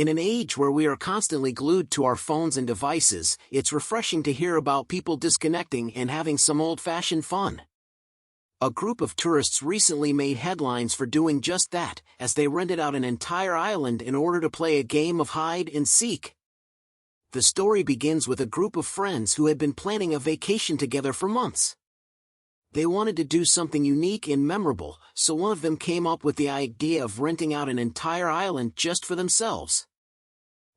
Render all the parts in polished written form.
In an age where we are constantly glued to our phones and devices, it's refreshing to hear about people disconnecting and having some old-fashioned fun. A group of tourists recently made headlines for doing just that, as they rented out an entire island in order to play a game of hide and seek. The story begins with a group of friends who had been planning a vacation together for months. They wanted to do something unique and memorable, so one of them came up with the idea of renting out an entire island just for themselves.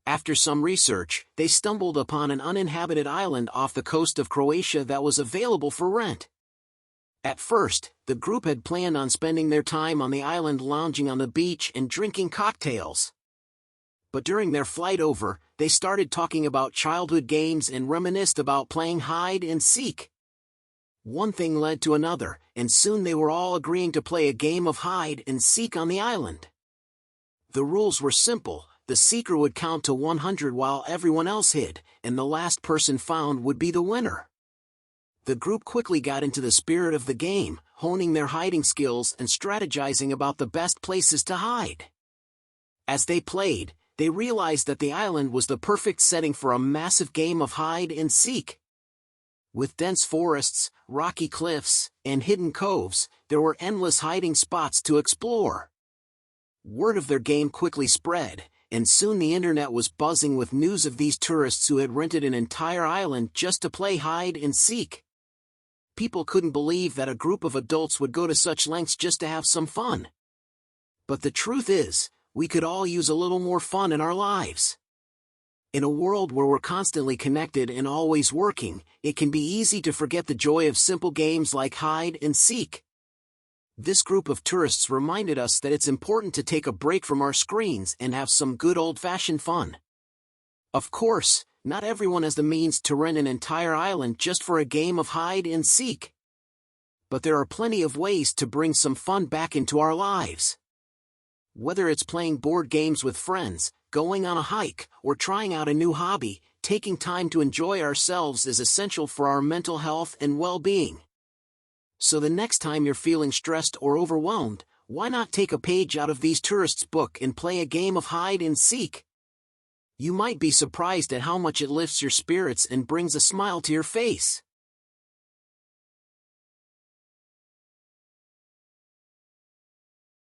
After some research, they stumbled upon an uninhabited island off the coast of Croatia that was available for rent. At first, the group had planned on spending their time on the island lounging on the beach and drinking cocktails. But during their flight over, they started talking about childhood games and reminisced about playing hide and seek. One thing led to another, and soon they were all agreeing to play a game of hide and seek on the island. The rules were simple: the seeker would count to 100 while everyone else hid, and the last person found would be the winner. The group quickly got into the spirit of the game, honing their hiding skills and strategizing about the best places to hide. As they played, they realized that the island was the perfect setting for a massive game of hide and seek. With dense forests, rocky cliffs, and hidden coves, there were endless hiding spots to explore. Word of their game quickly spread, and soon the internet was buzzing with news of these tourists who had rented an entire island just to play hide and seek. People couldn't believe that a group of adults would go to such lengths just to have some fun. But the truth is, we could all use a little more fun in our lives. In a world where we're constantly connected and always working, it can be easy to forget the joy of simple games like hide and seek. This group of tourists reminded us that it's important to take a break from our screens and have some good old-fashioned fun. Of course, not everyone has the means to rent an entire island just for a game of hide and seek. But there are plenty of ways to bring some fun back into our lives. Whether it's playing board games with friends, going on a hike, or trying out a new hobby, taking time to enjoy ourselves is essential for our mental health and well-being. So the next time you're feeling stressed or overwhelmed, why not take a page out of these tourists' book and play a game of hide and seek? You might be surprised at how much it lifts your spirits and brings a smile to your face.